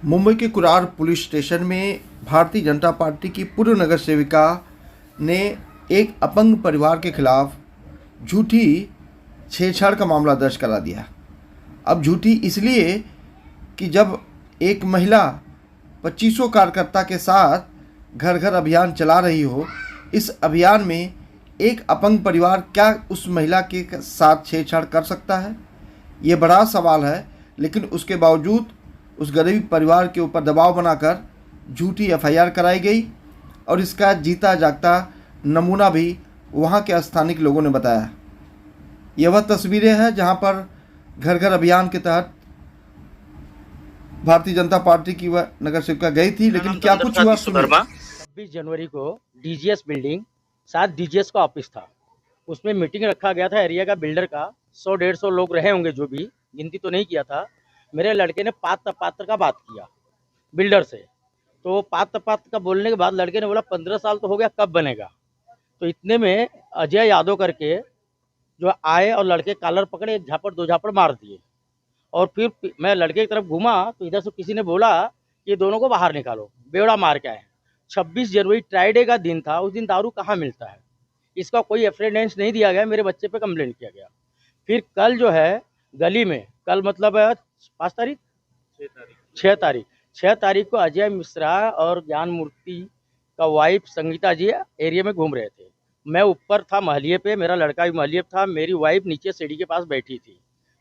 मुंबई के Kurar police station में Bharatiya Janata party की पूर्व नगर सेविका ने एक अपंग परिवार के खिलाफ झूठी छेड़छाड़ का मामला दर्ज करा दिया। अब झूठी इसलिए कि जब एक महिला 2500 कार्यकर्ता के साथ घर घर अभियान चला रही हो, इस अभियान में एक अपंग परिवार क्या उस महिला के साथ छेड़छाड़ कर सकता है? ये बड़ा सवाल है। लेकिन उसके बावजूद उस गरीब परिवार के ऊपर दबाव बनाकर झूठी एफआईआर कराई गई और इसका जीता जागता नमूना भी वहां के स्थानिक लोगों ने बताया। यह वह तस्वीरें हैं जहां पर घर घर अभियान के तहत भारतीय जनता पार्टी की वह नगर सेविका गई थी। लेकिन क्या कुछ हुआ? 26 जनवरी को डीजीएस बिल्डिंग, साथ डीजीएस का ऑफिस था, उसमें मीटिंग रखा गया था एरिया का बिल्डर का। 100-150 लोग रहे होंगे, जो भी गिनती तो नहीं किया था। मेरे लड़के ने पात्र का बात किया बिल्डर से, तो पात्र का बोलने के बाद लड़के ने बोला 15 साल तो हो गया, कब बनेगा? तो इतने में अजय यादव करके जो आए और लड़के कॉलर पकड़े, एक झापड़ 2 झापड़ मार दिए। और फिर मैं लड़के की तरफ घूमा तो इधर से किसी ने बोला कि दोनों को बाहर निकालो, बेवड़ा मार के आए। 26 जनवरी फ्राइडे का दिन था, उस दिन दारू कहाँ मिलता है? इसका कोई एविडेंस नहीं दिया गया। मेरे बच्चे पे कंप्लेंट किया गया। फिर कल जो है गली में, कल मतलब 5 तारीख 6 तारीख को अजय मिश्रा और ज्ञान मूर्ति का वाइफ संगीता जी एरिया में घूम रहे थे। मैं ऊपर था महलिए पे, मेरा लड़का भी महलिए था, मेरी वाइफ नीचे सीढ़ी के पास बैठी थी।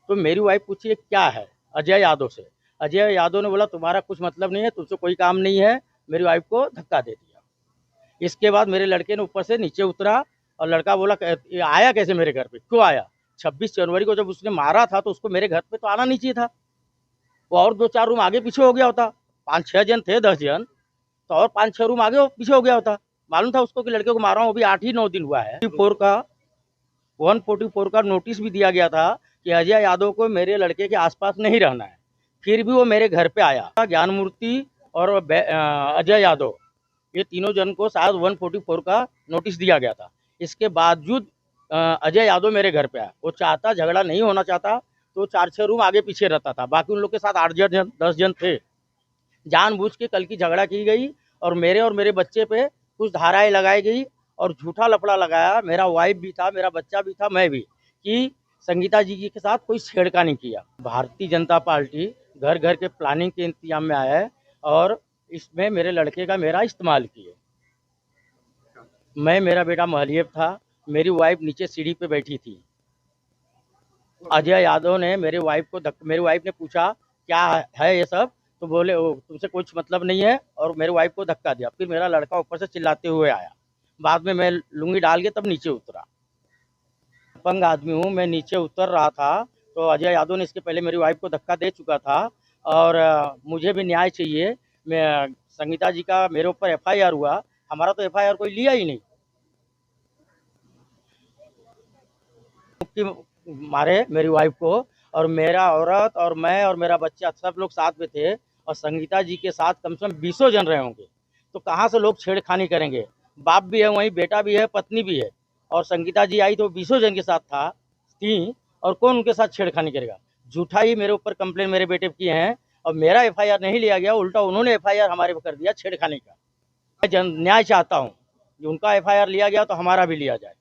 तो मेरी वाइफ पूछी ये क्या है अजय यादव से। अजय यादव ने बोला तुम्हारा कुछ मतलब नहीं है, तुमसे कोई काम नहीं है। मेरी वाइफ को धक्का दे दिया। इसके बाद मेरे लड़के ने ऊपर से नीचे उतरा और लड़का बोला ये आया कैसे मेरे घर पे, क्यों आया? 26 जनवरी को जब उसने मारा था तो उसको मेरे घर पे तो आना नहीं चाहिए था। वो और 2-4 रूम आगे पीछे हो गया होता। 5-6 जन थे, 10 जन, तो और 5-6 रूम आगे पीछे हो गया होता। मालूम था उसको कि लड़के को मारा हूँ। अभी 8 ही 9 दिन हुआ है। 144 का नोटिस भी दिया गया था कि अजय यादव को मेरे लड़के के आसपास नहीं रहना है। फिर भी वो मेरे घर पे आया। ज्ञान मूर्ति और अजय यादव, ये तीनों जन को शायद 144 का नोटिस दिया गया था। इसके बावजूद अजय यादव मेरे घर पे आया। वो चाहता, झगड़ा नहीं होना चाहता तो 4-6 रूम आगे पीछे रहता था। बाकी उन लोग के साथ 8 जन 10 जन थे। जानबूझ के कल की झगड़ा की गई और मेरे बच्चे पे कुछ धाराएं लगाई गई और झूठा लफड़ा लगाया। मेरा वाइफ भी था, मेरा बच्चा भी था, मैं भी, कि संगीता जी के साथ कोई छेड़खानी किया। भारतीय जनता पार्टी घर घर के प्लानिंग के इंतजाम में आया है और इसमें मेरे लड़के का मेरा इस्तेमाल किए। मेरा बेटा महलिए था, मेरी वाइफ नीचे सीढ़ी पे बैठी थी। अजय यादव ने मेरी वाइफ ने पूछा क्या है ये सब, तो बोले तुमसे कुछ मतलब नहीं है, और मेरी वाइफ को धक्का दिया। फिर मेरा लड़का ऊपर से चिल्लाते हुए आया। बाद में मैं लुंगी डाल के तब नीचे उतरा। अपंग आदमी हूँ, मैं नीचे उतर रहा था तो अजय यादव ने इसके पहले मेरी वाइफ को धक्का दे चुका था और मुझे भी न्याय चाहिए। मैं संगीता जी का मेरे ऊपर एफआईआर हुआ, हमारा तो एफआईआर कोई लिया ही नहीं। मारे मेरी वाइफ को, और मेरा औरत और मैं और मेरा बच्चा सब लोग साथ में थे, और संगीता जी के साथ कम से कम 20 जन रहे होंगे। तो कहाँ से लोग छेड़खानी करेंगे? बाप भी है वहीं, बेटा भी है, पत्नी भी है, और संगीता जी आई तो 20 जन के साथ थी, और कौन उनके साथ छेड़खानी करेगा? झूठा ही मेरे ऊपर कंप्लेन मेरे बेटे किए हैं और मेरा एफआईआर नहीं लिया गया, उल्टा उन्होंने एफआईआर हमारे पर कर दिया छेड़खानी का। मैं न्याय चाहता हूँ कि उनका एफआईआर लिया गया तो हमारा भी लिया जाए।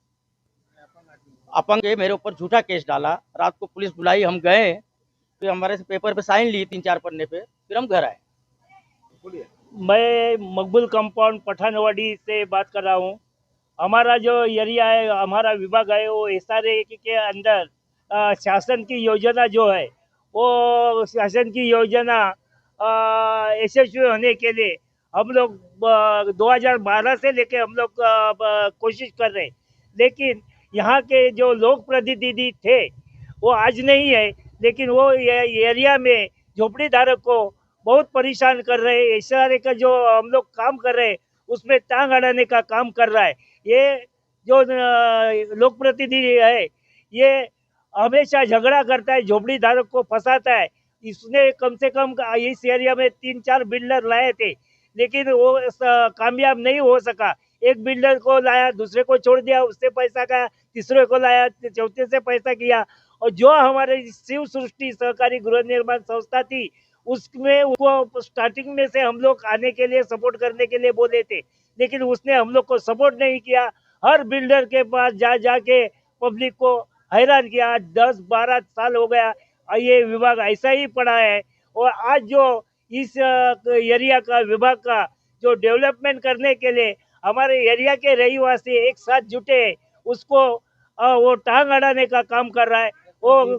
अपंग मेरे ऊपर झूठा केस डाला। रात को पुलिस बुलाई, हम गए, फिर हमारे से पेपर पे साइन ली 3-4 पन्ने पे, फिर हम घर आए। मैं मकबूल कंपाउंड पठानवाड़ी से बात कर रहा हूँ। हमारा जो एरिया है, हमारा विभाग है, वो एसआरए के अंदर शासन की योजना जो है, वो शासन की योजना यशस्वी होने के लिए हम लोग 2012 से लेके हम लोग कोशिश कर रहे हैं। लेकिन यहाँ के जो लोक प्रतिनिधि थे वो आज नहीं है, लेकिन वो एरिया में झोपड़ी धारक को बहुत परेशान कर रहे हैं। एसआरए का जो हम लोग काम कर रहे हैं उसमें टांग अड़ाने का काम कर रहा है। ये जो लोक प्रतिनिधि है, ये हमेशा झगड़ा करता है, झोपड़ी धारक को फंसाता है। इसने कम से कम इस एरिया में 3-4 बिल्डर लाए थे, लेकिन वो कामयाब नहीं हो सका। एक बिल्डर को लाया, दूसरे को छोड़ दिया, उससे पैसा का, तीसरे को लाया, चौथे से पैसा किया। और जो हमारे शिव सृष्टि सहकारी गृह निर्माण संस्था थी, उसमें वो स्टार्टिंग में से हम लोग आने के लिए, सपोर्ट करने के लिए बोले थे, लेकिन उसने हम लोग को सपोर्ट नहीं किया। हर बिल्डर के पास जा जाके पब्लिक को हैरान किया। 10-12 साल हो गया और ये विभाग ऐसा ही पड़ा है। और आज जो इस एरिया का विभाग का जो डेवलपमेंट करने के लिए हमारे एरिया के रहिवासी एक साथ जुटे, उसको वो टांग अड़ाने का काम कर रहा है। वो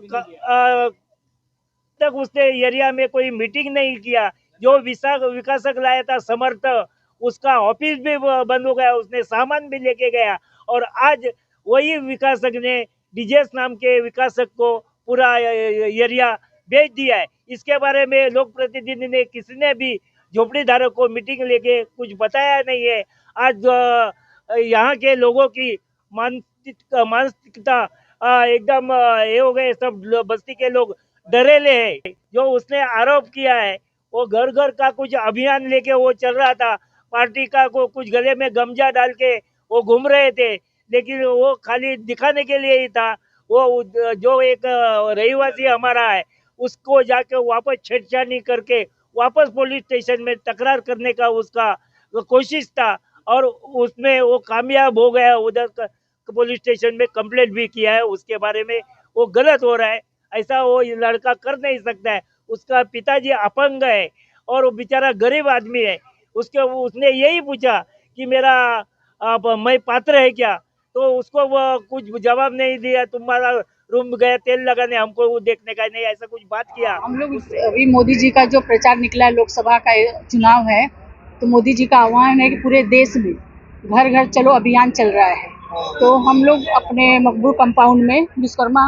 तक उसने एरिया में कोई मीटिंग नहीं किया। जो विकासक लाया था समर्थ, उसका ऑफिस भी बंद हो गया, उसने सामान भी लेके गया। और आज वही विकासक ने डीजेएस नाम के विकासक को पूरा एरिया बेच दिया है। इसके बारे में लोक प्रतिनिधि ने, किसी ने भी झोपड़ी धारक को मीटिंग लेके कुछ बताया नहीं है। आज यहाँ के लोगों की मानसिकता एकदम ये हो गए, सब बस्ती के लोग डरेले हैं। जो उसने आरोप किया है, वो घर घर का कुछ अभियान लेके वो चल रहा था, पार्टी का को कुछ गले में गमजा डाल के वो घूम रहे थे, लेकिन वो खाली दिखाने के लिए ही था। वो जो एक रहिवासी हमारा है, उसको जाके वापस छेड़छाड़ी करके वापस पुलिस स्टेशन में तकरार करने का उसका कोशिश था, और उसमें वो कामयाब हो गया। उधर पुलिस स्टेशन में कंप्लेंट भी किया है उसके बारे में। वो गलत हो रहा है, ऐसा वो लड़का कर नहीं सकता है। उसका पिताजी अपंग है और वो बेचारा गरीब आदमी है। उसने यही पूछा कि मैं पात्र है क्या, तो उसको वो कुछ जवाब नहीं दिया। तुम्हारा रूम गया तेल लगाने, हमको वो देखने का नहीं, ऐसा कुछ बात किया। हम लोग अभी मोदी जी का जो प्रचार निकला है, लोकसभा का चुनाव है, तो मोदी जी का आह्वान है कि पूरे देश में घर घर चलो अभियान चल रहा है। तो हम लोग अपने मकबूल कंपाउंड में विश्वकर्मा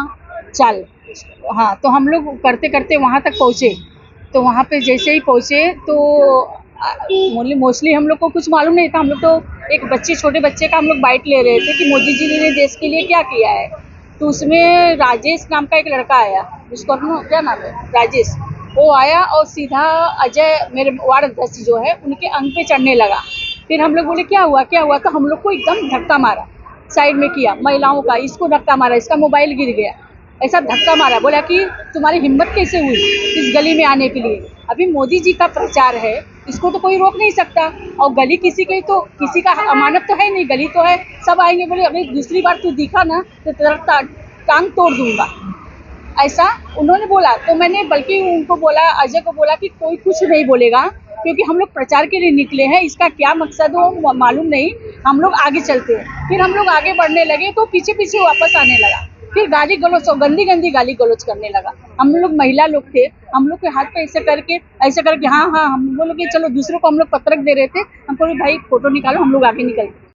चाल, हाँ, तो हम लोग करते करते वहाँ तक पहुँचे। तो वहाँ पे जैसे ही पहुँचे तो मोस्टली हम लोग को कुछ मालूम नहीं था। हम लोग तो एक छोटे बच्चे का हम लोग बाइट ले रहे थे कि मोदी जी ने देश के लिए क्या किया है। तो उसमें राजेश नाम का एक लड़का आया, जिसको क्या नाम है, राजेश, वो आया और सीधा अजय, मेरे वार्ड अध्यक्ष जो है, उनके अंग पे चढ़ने लगा। फिर हम लोग बोले क्या हुआ क्या हुआ, तो हम लोग को एकदम धक्का मारा, साइड में किया महिलाओं का, इसको धक्का मारा, इसका मोबाइल गिर गया, ऐसा धक्का मारा। बोला कि तुम्हारी हिम्मत कैसे हुई इस गली में आने के लिए। अभी मोदी जी का प्रचार है, इसको तो कोई रोक नहीं सकता। और गली किसी की, तो किसी का अमानत तो है नहीं, गली तो है, सब आएंगे। बोले अभी दूसरी बार तू दिखा ना तो तेरा टांग तोड़ दूंगा, ऐसा उन्होंने बोला। तो मैंने बल्कि उनको बोला, अजय को बोला कि कोई कुछ नहीं बोलेगा, क्योंकि हम लोग प्रचार के लिए निकले हैं, इसका क्या मकसद हो मालूम नहीं, हम लोग आगे चलते हैं। फिर हम लोग आगे बढ़ने लगे तो पीछे पीछे वापस आने लगा, फिर गाली गलौज, गंदी गंदी गाली गलौज करने लगा। हम लोग महिला लोग थे, हम लोग के हाथ पे ऐसे करके हाँ, हम बोले कि चलो, दूसरों को हम लोग पत्रक दे रहे थे, हमको भाई फोटो निकालो, हम लोग आगे निकलते।